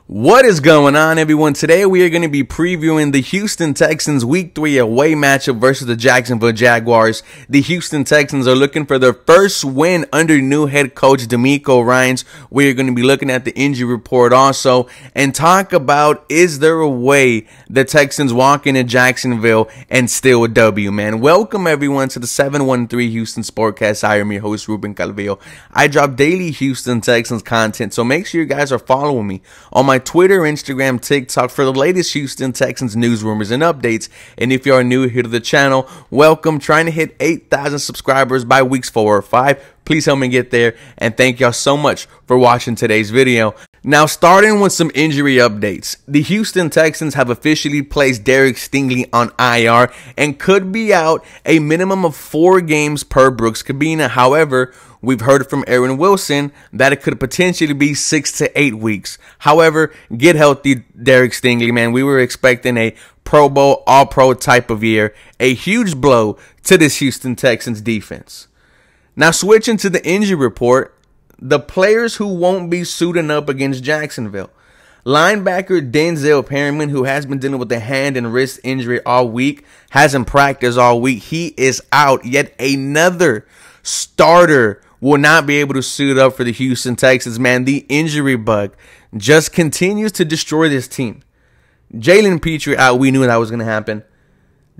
What is going on, everyone? Today we are going to be previewing the Houston Texans Week 3 away matchup versus the Jacksonville Jaguars. The Houston Texans are looking for their first win under new head coach DeMeco Ryans. We are going to be looking at the injury report also and talk about, is there a way the Texans walk into Jacksonville and steal a W, man? Welcome, everyone, to the 713 Houston Sportcast. I am your host, Ruben Calvillo. I drop daily Houston Texans content, so make sure you guys are following me on my Twitter, Instagram, TikTok for the latest Houston Texans news, rumors, and updates. And if you are new here to the channel, welcome. Trying to hit 8,000 subscribers by weeks 4 or 5. Please help me get there. And thank y'all so much for watching today's video. Now, starting with some injury updates. The Houston Texans have officially placed Derek Stingley on IR and could be out a minimum of 4 games per Brooks Cabina. However, we've heard from Aaron Wilson that it could potentially be 6 to 8 weeks. However, get healthy, Derek Stingley, man. We were expecting a Pro Bowl, All-Pro type of year. A huge blow to this Houston Texans defense. Now, switching to the injury report, the players who won't be suiting up against Jacksonville. Linebacker Denzel Perryman, who has been dealing with a hand and wrist injury all week, hasn't practiced all week. He is out. Yet another starter will not be able to suit up for the Houston Texans, man. The injury bug just continues to destroy this team. Jalen Petrie out. We knew that was going to happen.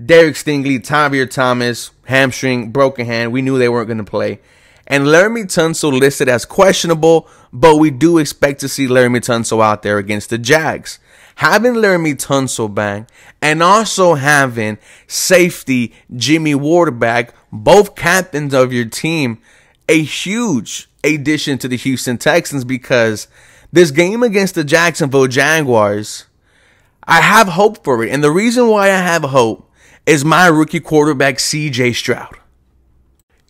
Derek Stingley, Tavierre Thomas, hamstring, broken hand. We knew they weren't going to play. And Laremy Tunsil listed as questionable, but we do expect to see Laremy Tunsil out there against the Jags. Having Laremy Tunsil back and also having safety Jimmy Ward back, both captains of your team, a huge addition to the Houston Texans, because this game against the Jacksonville Jaguars, I have hope for it. And the reason why I have hope is my rookie quarterback, CJ Stroud.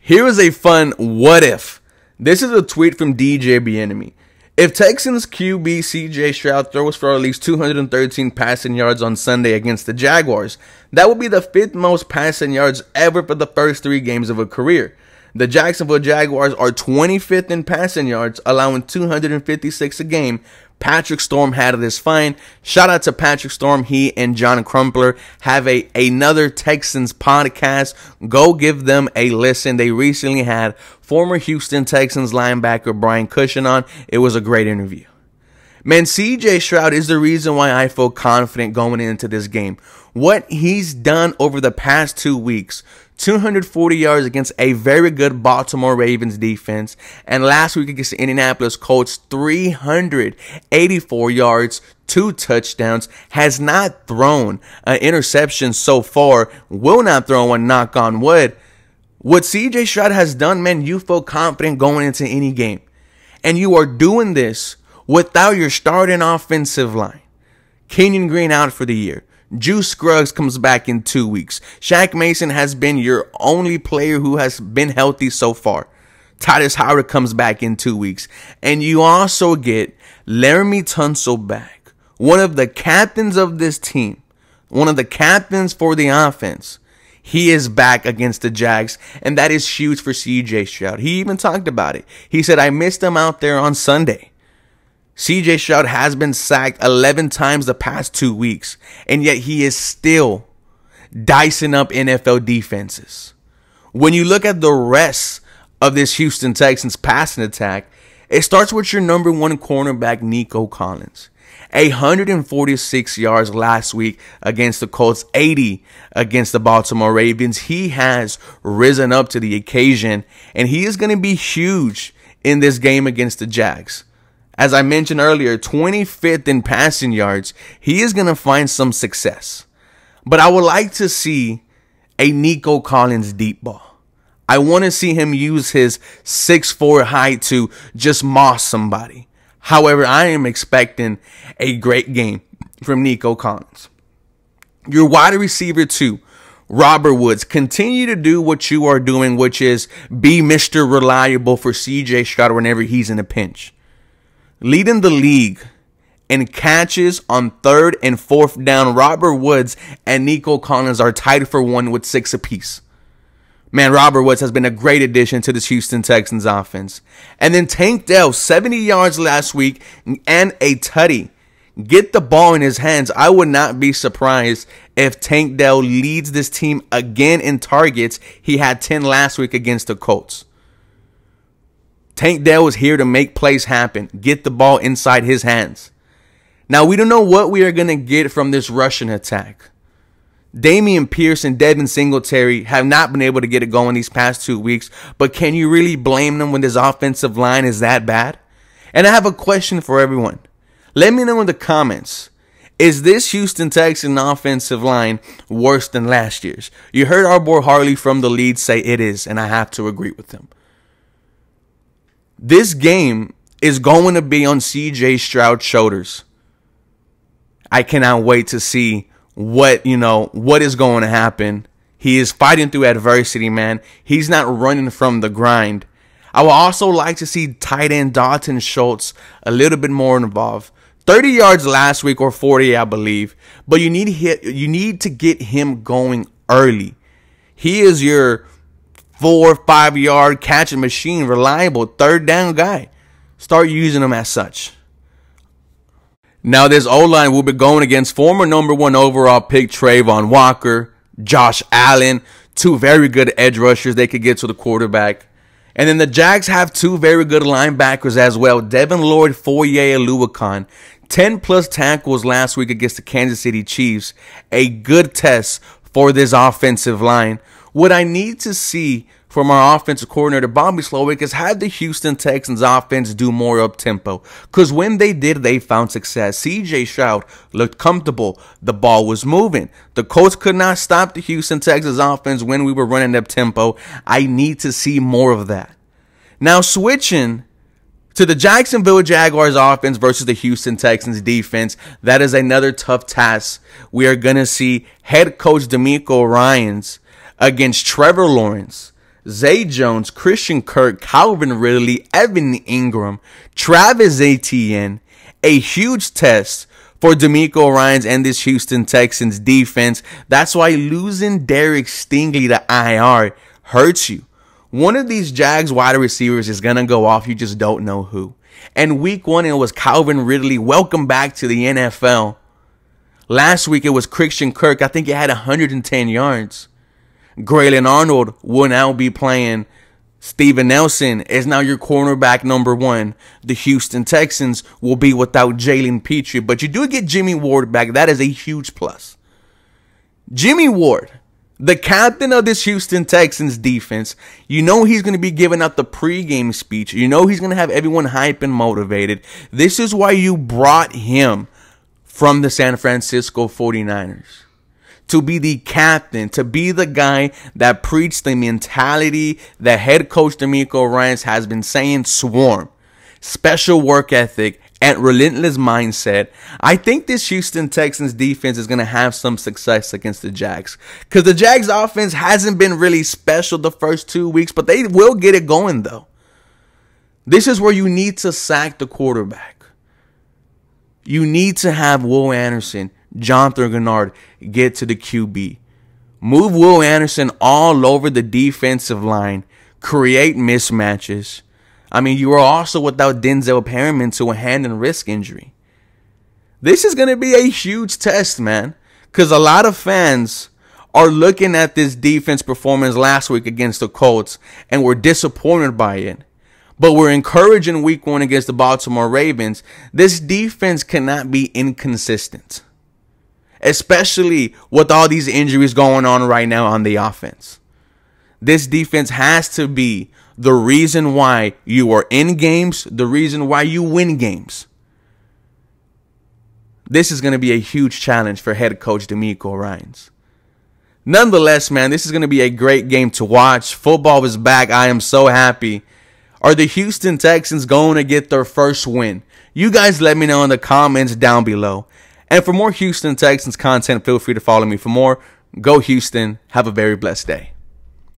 Here is a fun what if. This is a tweet from DJ Bieniemy. If Texans QB CJ Stroud throws for at least 213 passing yards on Sunday against the Jaguars, that would be the 5th most passing yards ever for the first 3 games of a career. The Jacksonville Jaguars are 25th in passing yards, allowing 256 a game. Patrick Storm had this fine. Shout out to Patrick Storm. He and John Crumpler have another Texans podcast. Go give them a listen. They recently had former Houston Texans linebacker Brian Cushion on. It was a great interview. Man, CJ Stroud is the reason why I feel confident going into this game. What he's done over the past 2 weeks, 240 yards against a very good Baltimore Ravens defense, and last week against the Indianapolis Colts, 384 yards, 2 touchdowns, has not thrown an interception so far, will not throw one, knock on wood. What CJ Stroud has done, man, you feel confident going into any game. And you are doing this without your starting offensive line. Kenyon Green out for the year. Juice Scruggs comes back in 2 weeks. Shaq Mason has been your only player who has been healthy so far. Titus Howard comes back in 2 weeks. And you also get Laremy Tunsil back. One of the captains of this team. One of the captains for the offense. He is back against the Jags. And that is huge for CJ Stroud. He even talked about it. He said, I missed him out there on Sunday. CJ Stroud has been sacked 11 times the past 2 weeks, and yet he is still dicing up NFL defenses. When you look at the rest of this Houston Texans passing attack, it starts with your number 1 cornerback, Nico Collins. 146 yards last week against the Colts, 80 against the Baltimore Ravens. He has risen up to the occasion, and he is going to be huge in this game against the Jags. As I mentioned earlier, 25th in passing yards. He is going to find some success. But I would like to see a Nico Collins deep ball. I want to see him use his 6'4" height to just moss somebody. However, I am expecting a great game from Nico Collins. Your wide receiver 2, Robert Woods, continue to do what you are doing, which is be Mr. Reliable for CJ Stroud whenever he's in a pinch. Leading the league in catches on 3rd and 4th down, Robert Woods and Nico Collins are tied for 1 with 6 apiece. Man, Robert Woods has been a great addition to this Houston Texans offense. And then Tank Dell, 70 yards last week and a tutty. Get the ball in his hands. I would not be surprised if Tank Dell leads this team again in targets. He had 10 last week against the Colts. Tank Dell is here to make plays happen. Get the ball inside his hands. Now, we don't know what we are going to get from this rushing attack. Dameon Pierce and Devin Singletary have not been able to get it going these past 2 weeks, but can you really blame them when this offensive line is that bad? And I have a question for everyone. Let me know in the comments. Is this Houston Texans offensive line worse than last year's? You heard our boy Harley from the lead say it is, and I have to agree with him. This game is going to be on CJ Stroud's shoulders. I cannot wait to see what is going to happen. He is fighting through adversity, man. He's not running from the grind. I would also like to see tight end Dalton Schultz a little bit more involved. 30 yards last week, or 40, I believe. But you need to get him going early. He is your 4 or 5 yard catching machine, reliable third down guy. Start using him as such. Now this O-line will be going against former #1 overall pick Trayvon Walker, Josh Allen, 2 very good edge rushers they could get to the quarterback. And then the Jags have 2 very good linebackers as well, Devin Lloyd, Foye Oluokun. 10+ tackles last week against the Kansas City Chiefs. A good test for this offensive line. What I need to see from our offensive coordinator, Bobby Slowick, is have the Houston Texans offense do more up-tempo. Because when they did, they found success. CJ Stroud looked comfortable. The ball was moving. The Colts could not stop the Houston Texans offense when we were running up-tempo. I need to see more of that. Now switching to the Jacksonville Jaguars offense versus the Houston Texans defense, that is another tough task. We are going to see head coach DeMeco Ryans against Trevor Lawrence, Zay Jones, Christian Kirk, Calvin Ridley, Evan Ingram, Travis Etienne. A huge test for DeMeco Ryans and this Houston Texans defense. That's why losing Derek Stingley to IR hurts you. One of these Jags wide receivers is going to go off. You just don't know who. And week 1, it was Calvin Ridley. Welcome back to the NFL. Last week, it was Christian Kirk. I think he had 110 yards. Grayland Arnold will now be playing. Steven Nelson is now your cornerback #1. The Houston Texans will be without Jalen Petrie. But you do get Jimmy Ward back. That is a huge plus. Jimmy Ward, the captain of this Houston Texans defense, you know he's going to be giving out the pregame speech. You know he's going to have everyone hype and motivated. This is why you brought him from the San Francisco 49ers. To be the captain, to be the guy that preached the mentality that head coach DeMeco Ryans has been saying, swarm, special work ethic, and relentless mindset. I think this Houston Texans defense is going to have some success against the Jags. Because the Jags offense hasn't been really special the first 2 weeks, but they will get it going though. This is where you need to sack the quarterback. You need to have Will Anderson, Jonathan Gennard get to the QB. Move Will Anderson all over the defensive line. Create mismatches. I mean, you are also without Denzel Perryman to a hand and wrist injury. This is going to be a huge test, man. Because a lot of fans are looking at this defense performance last week against the Colts and were disappointed by it. But we're encouraged in week 1 against the Baltimore Ravens. This defense cannot be inconsistent, especially with all these injuries going on right now on the offense. This defense has to be the reason why you are in games, the reason why you win games. This is going to be a huge challenge for head coach DeMeco Ryans. Nonetheless, man, this is going to be a great game to watch. Football is back. I am so happy. Are the Houston Texans going to get their first win? You guys let me know in the comments down below. And for more Houston Texans content, feel free to follow me. For more, go Houston. Have a very blessed day.